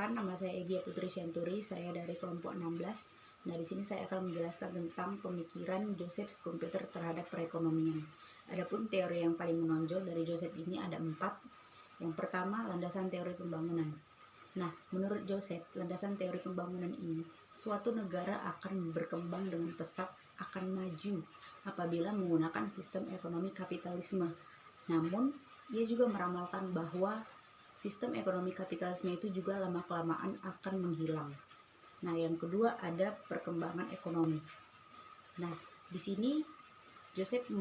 Perkenalkan, nama saya Egya Putri Syanturi, saya dari kelompok 16. Nah, di sini saya akan menjelaskan tentang pemikiran Joseph Schumpeter terhadap perekonomian. Adapun teori yang paling menonjol dari Joseph ini ada 4. Yang pertama, landasan teori pembangunan. Nah, menurut Joseph, landasan teori pembangunan ini, suatu negara akan berkembang dengan pesat, akan maju apabila menggunakan sistem ekonomi kapitalisme. Namun, ia juga meramalkan bahwa sistem ekonomi kapitalisme itu juga lama-kelamaan akan menghilang. Nah, yang kedua ada perkembangan ekonomi. Nah, di sini Joseph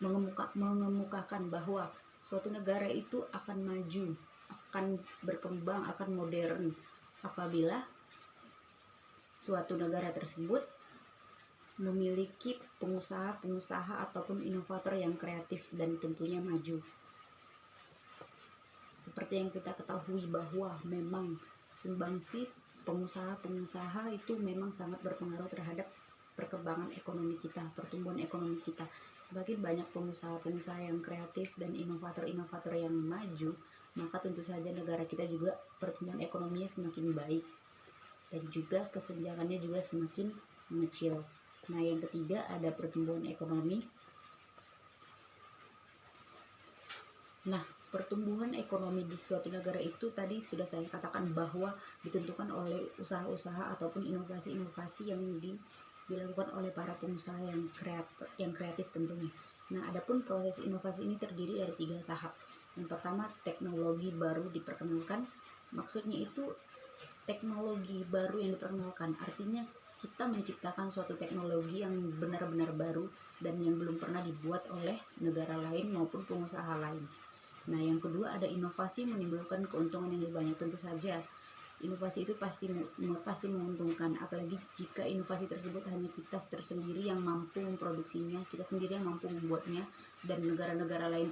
mengemukakan bahwa suatu negara itu akan maju, akan berkembang, akan modern apabila suatu negara tersebut memiliki pengusaha-pengusaha ataupun inovator yang kreatif dan tentunya maju. Seperti yang kita ketahui bahwa memang sumbangsi pengusaha-pengusaha itu memang sangat berpengaruh terhadap perkembangan ekonomi kita, pertumbuhan ekonomi kita. Semakin banyak pengusaha-pengusaha yang kreatif dan inovator-inovator yang maju, maka tentu saja negara kita juga pertumbuhan ekonominya semakin baik dan juga kesenjangannya juga semakin mengecil. Nah, yang ketiga ada pertumbuhan ekonomi. Nah, pertumbuhan ekonomi di suatu negara itu tadi sudah saya katakan bahwa ditentukan oleh usaha-usaha ataupun inovasi-inovasi yang dilakukan oleh para pengusaha yang kreatif tentunya. Nah, adapun proses inovasi ini terdiri dari 3 tahap. Yang pertama, teknologi baru diperkenalkan. Maksudnya itu teknologi baru yang diperkenalkan, artinya kita menciptakan suatu teknologi yang benar-benar baru dan yang belum pernah dibuat oleh negara lain maupun pengusaha lain. Nah, yang kedua ada inovasi menimbulkan keuntungan yang lebih banyak. Tentu saja inovasi itu pasti menguntungkan, apalagi jika inovasi tersebut hanya kita tersendiri yang mampu memproduksinya, kita sendiri yang mampu membuatnya, dan negara-negara lain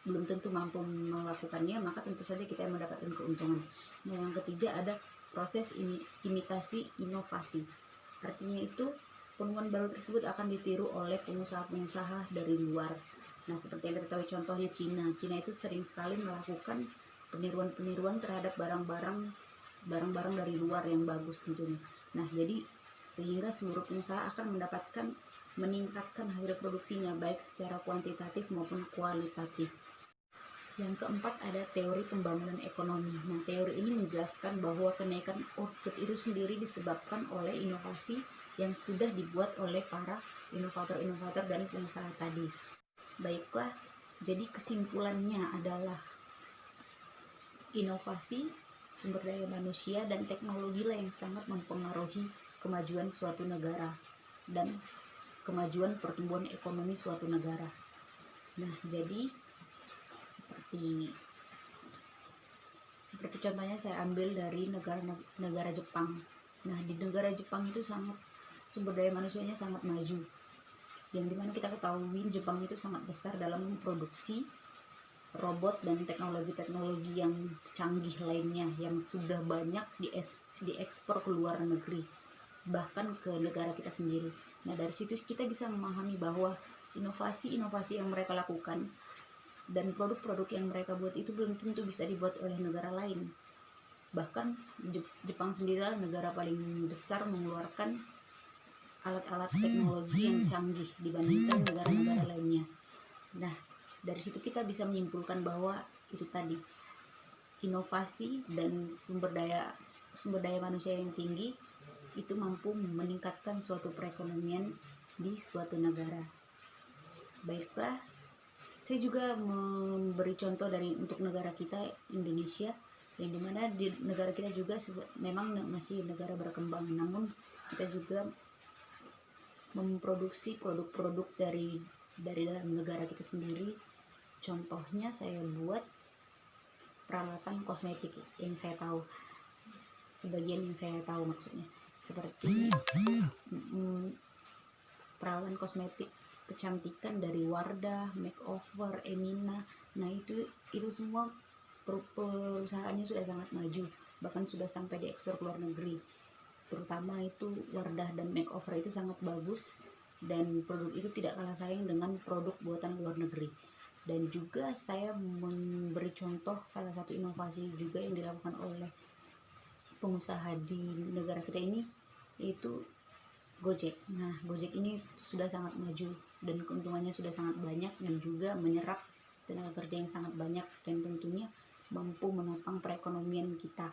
belum tentu mampu melakukannya, maka tentu saja kita yang mendapatkan keuntungan. Nah, yang ketiga ada proses imitasi inovasi. Artinya itu penemuan baru tersebut akan ditiru oleh pengusaha-pengusaha dari luar. Nah, seperti yang kita tahu contohnya Cina itu sering sekali melakukan peniruan-peniruan terhadap barang-barang dari luar yang bagus tentunya. Nah, jadi sehingga seluruh pengusaha akan meningkatkan hasil produksinya baik secara kuantitatif maupun kualitatif. Yang keempat ada teori pembangunan ekonomi. Nah, teori ini menjelaskan bahwa kenaikan output itu sendiri disebabkan oleh inovasi yang sudah dibuat oleh para inovator-inovator dan pengusaha tadi. Baiklah, jadi kesimpulannya adalah inovasi, sumber daya manusia, dan teknologi lah yang sangat mempengaruhi kemajuan suatu negara dan kemajuan pertumbuhan ekonomi suatu negara. Nah, jadi seperti contohnya saya ambil dari negara Jepang. Nah, di negara Jepang itu sumber daya manusianya sangat maju, yang dimana kita ketahui Jepang itu sangat besar dalam memproduksi robot dan teknologi-teknologi yang canggih lainnya yang sudah banyak diekspor ke luar negeri, bahkan ke negara kita sendiri. Nah, dari situ kita bisa memahami bahwa inovasi-inovasi yang mereka lakukan dan produk-produk yang mereka buat itu belum tentu bisa dibuat oleh negara lain. Bahkan Jepang sendirilah negara paling besar mengeluarkan alat-alat teknologi yang canggih dibandingkan negara-negara lainnya. Nah, dari situ kita bisa menyimpulkan bahwa itu tadi inovasi dan sumber daya manusia yang tinggi itu mampu meningkatkan suatu perekonomian di suatu negara. Baiklah, saya juga memberi contoh untuk negara kita Indonesia, yang dimana di negara kita juga memang masih negara berkembang, namun kita juga memproduksi produk-produk dari dalam negara kita sendiri. Contohnya saya buat peralatan kosmetik yang saya tahu, sebagian yang saya tahu maksudnya, seperti peralatan kosmetik kecantikan dari Wardah, Makeover, Emina. Nah, itu semua perusahaannya sudah sangat maju, bahkan sudah sampai diekspor ke luar negeri. Terutama itu Wardah dan Makeover itu sangat bagus, dan produk itu tidak kalah saing dengan produk buatan luar negeri. Dan juga saya memberi contoh salah satu inovasi juga yang dilakukan oleh pengusaha di negara kita ini, yaitu Gojek. Nah, Gojek ini sudah sangat maju dan keuntungannya sudah sangat banyak dan juga menyerap tenaga kerja yang sangat banyak dan tentunya mampu menopang perekonomian kita.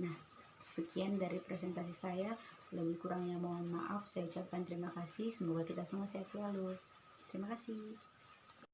Nah, sekian dari presentasi saya. Lebih kurangnya mohon maaf. Saya ucapkan terima kasih. Semoga kita semua sehat selalu. Terima kasih.